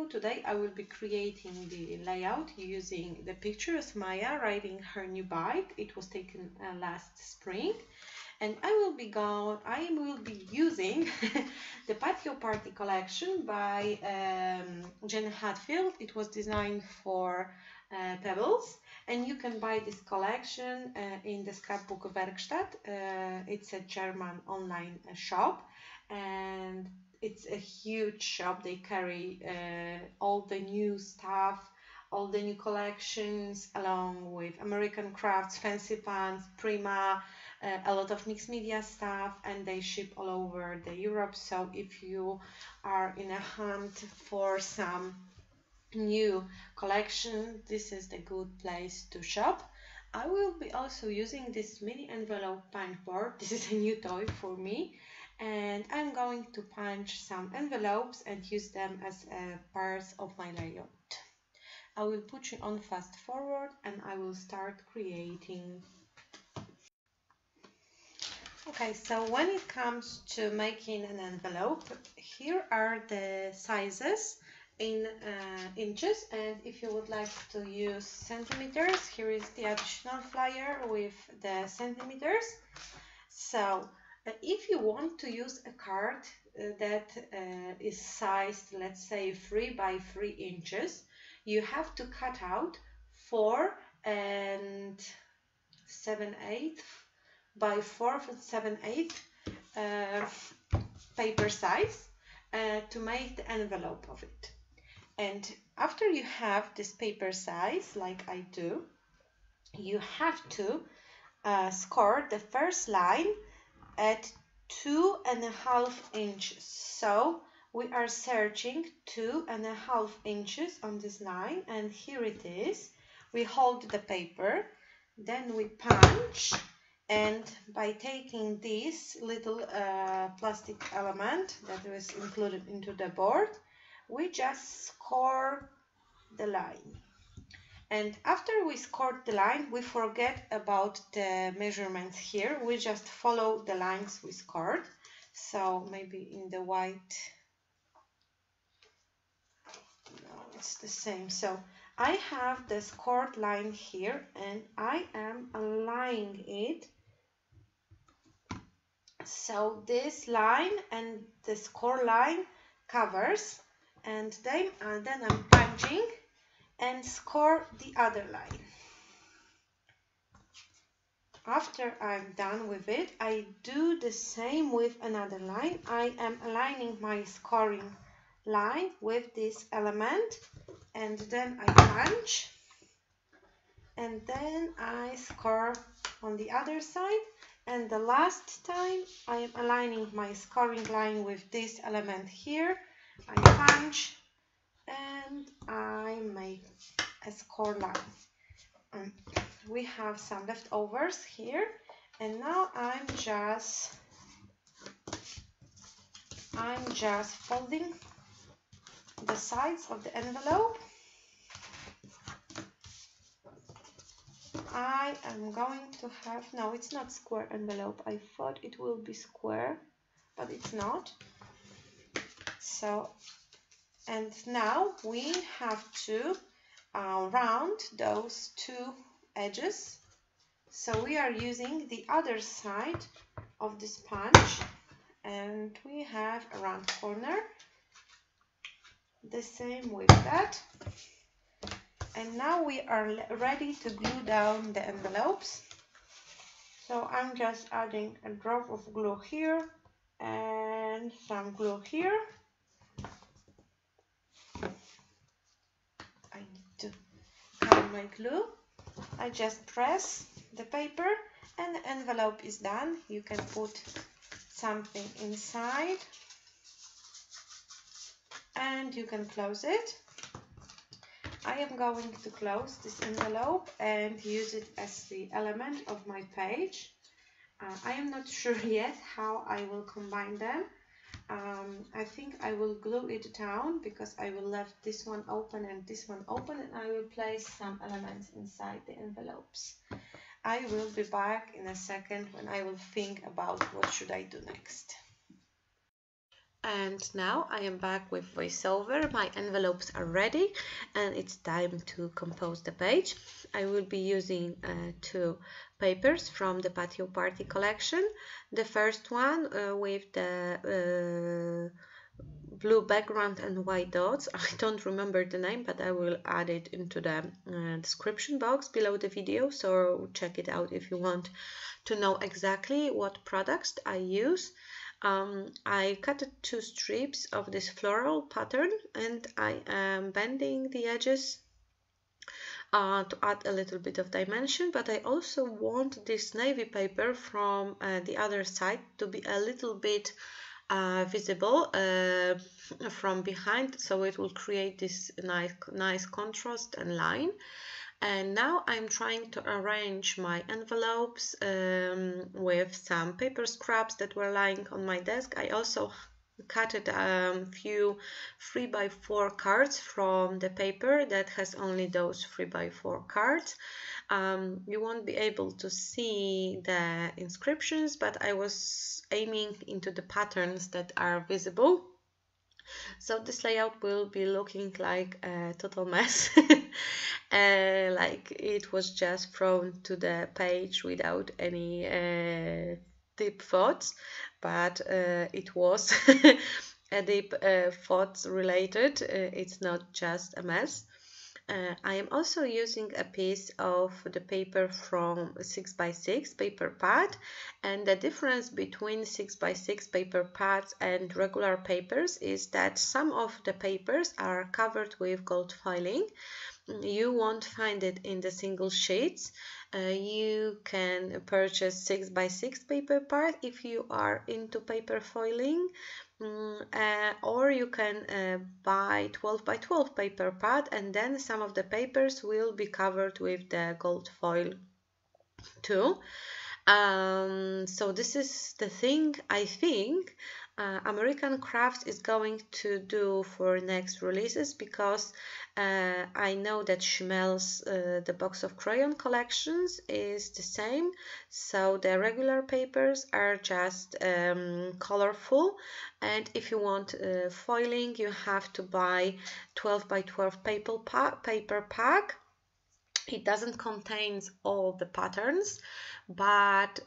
Patio. Today I will be creating the layout using the picture of Maya riding her new bike. It was taken last spring, and I will be using the Patio Party collection by Jen Hatfield. It was designed for Pebbles, and you can buy this collection in the Scrapbook Werkstatt. It's a German online shop, and it's a huge shop. They carry all the new stuff, all the new collections, along with American crafts, fancy pants, Prima, a lot of mixed media stuff, and they ship all over the Europe. So if you are in a hunt for some new collection, this is the good place to shop. I will be also using this mini envelope punch board. This is a new toy for me, and I'm going to punch some envelopes and use them as parts of my layout. I will put you on fast forward and I will start creating. Okay, so when it comes to making an envelope, here are the sizes in inches, and if you would like to use centimeters, here is the additional flyer with the centimeters. So if you want to use a card that is sized, let's say 3 by 3 inches, you have to cut out 4 and 7/8 by 4 and 7/8 paper size to make the envelope of it. And after you have this paper size, like I do, you have to score the first line at 2.5 inches. So we are searching 2.5 inches on this line, and here it is. We hold the paper, then we punch, and by taking this little plastic element that was included into the board, we just score the line. And after we scored the line, we forget about the measurements here. We just follow the lines we scored. So maybe in the white, no, it's the same. So I have the scored line here, and I am aligning it. So this line and the score line covers, and then I'm punching and score the other line. After I'm done with it, I do the same with another line. I am aligning my scoring line with this element, and then I punch, and then I score on the other side. And the last time I am aligning my scoring line with this element here. I punch and I make a score line. We have some leftovers here, and now I'm just folding the sides of the envelope. I am going to have, no, it's not square envelope. I thought it will be square, but it's not. So, and now we have to round those two edges. So we are using the other side of this punch, and we have a round corner. The same with that. And now we are ready to glue down the envelopes. So I'm just adding a drop of glue here and some glue here. I need to have my glue. I just press the paper and the envelope is done. You can put something inside and you can close it. I am going to close this envelope and use it as the element of my page. I am not sure yet how I will combine them. I think I will glue it down because I will leave this one open and this one open, and I will place some elements inside the envelopes. I will be back in a second when I will think about what should I do next. And now I am back with voiceover. My envelopes are ready and it's time to compose the page. I will be using two papers from the Patio Party collection. The first one with the blue background and white dots. I don't remember the name, but I will add it into the description box below the video, so check it out if you want to know exactly what products I use. I cut two strips of this floral pattern and I am bending the edges to add a little bit of dimension, but I also want this navy paper from the other side to be a little bit visible from behind, so it will create this nice contrast and line. And now I'm trying to arrange my envelopes with some paper scraps that were lying on my desk. I also cut a few 3x4 cards from the paper that has only those 3x4 cards. You won't be able to see the inscriptions, but I was aiming into the patterns that are visible. So this layout will be looking like a total mess, like it was just thrown to the page without any deep thoughts, but it was a deep thoughts related. It's not just a mess. I am also using a piece of the paper from 6x6 paper pad, and the difference between 6x6 paper pads and regular papers is that some of the papers are covered with gold foiling. You won't find it in the single sheets. You can purchase 6x6 paper pad if you are into paper foiling. Or you can buy 12x12 paper pad, and then some of the papers will be covered with the gold foil too. So this is the thing I think American Crafts is going to do for next releases, because I know that Schmel's the box of crayon collections is the same, so the regular papers are just colorful, and if you want foiling you have to buy 12x12 paper pack. It doesn't contain all the patterns, but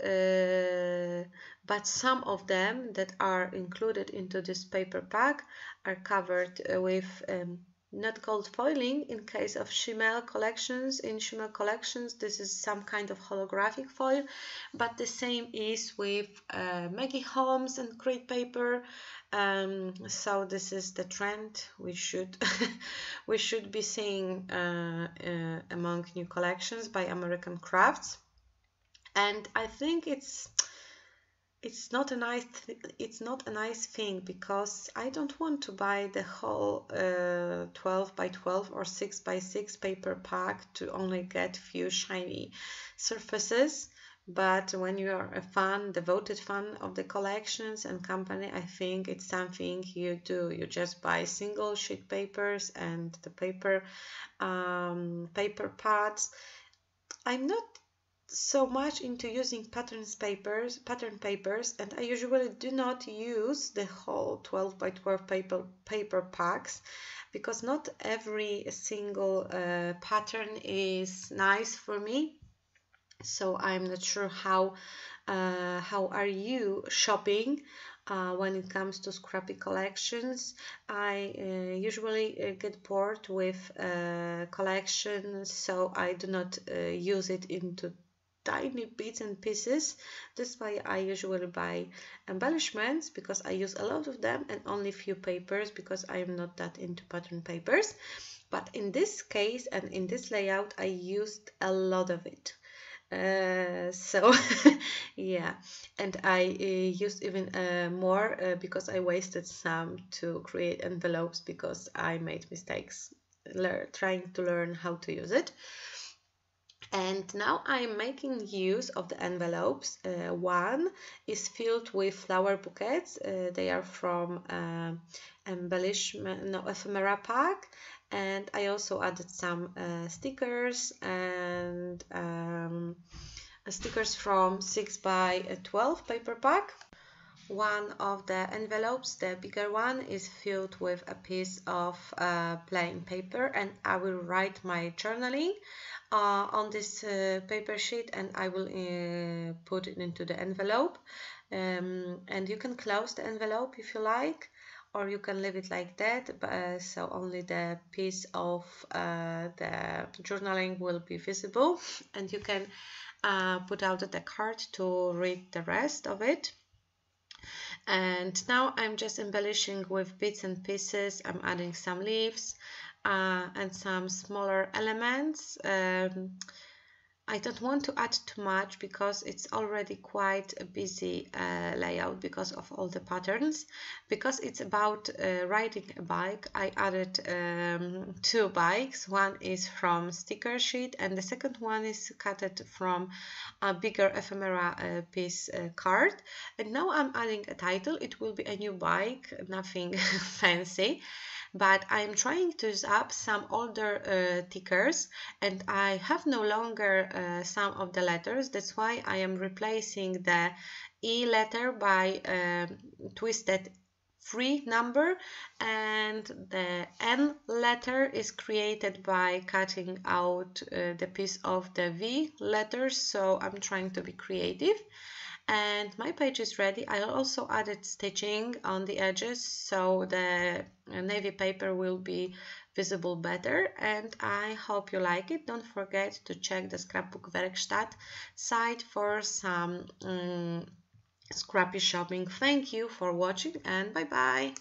some of them that are included into this paper pack are covered with not gold foiling. In case of Schmel collections, this is some kind of holographic foil, but the same is with Maggie Holmes and Crate paper. So this is the trend we should we should be seeing among new collections by American Crafts, and I think it's not a nice thing, because I don't want to buy the whole 12x12 or 6x6 paper pack to only get few shiny surfaces. But when you are a devoted fan of the collections and company, I think it's something you do. You just buy single sheet papers and the paper pads. I'm not so much into using pattern papers, and I usually do not use the whole 12x12 paper packs, because not every single pattern is nice for me. So I'm not sure how are you shopping when it comes to scrappy collections. I usually get bored with collections, so I do not use it into tiny bits and pieces. That's why I usually buy embellishments, because I use a lot of them, and only few papers, because I am not that into pattern papers. But in this case and in this layout I used a lot of it. So yeah, and I used even more because I wasted some to create envelopes, because I made mistakes trying to learn how to use it. And now I'm making use of the envelopes. One is filled with flower bouquets. They are from ephemera pack, and I also added some stickers and stickers from 6x12 paper pack. one of the envelopes, the bigger one, is filled with a piece of plain paper, and I will write my journaling on this paper sheet, and I will put it into the envelope. And you can close the envelope if you like, or you can leave it like that, so only the piece of the journaling will be visible, and you can put out the card to read the rest of it. And now I'm just embellishing with bits and pieces. I'm adding some leaves and some smaller elements. I don't want to add too much because it's already quite a busy layout because of all the patterns. Because it's about riding a bike, I added 2 bikes. One is from sticker sheet and the second one is cut from a bigger ephemera piece card. And now I'm adding a title. It will be a new bike, nothing fancy. But I'm trying to use up some older tickers, and I have no longer some of the letters. That's why I am replacing the E letter by twisted 3 number, and the N letter is created by cutting out the piece of the V letters. So I'm trying to be creative. And my page is ready. I also added stitching on the edges so the navy paper will be visible better, and I hope you like it. Don't forget to check the Scrapbook Werkstatt site for some scrappy shopping. Thank you for watching, and bye bye.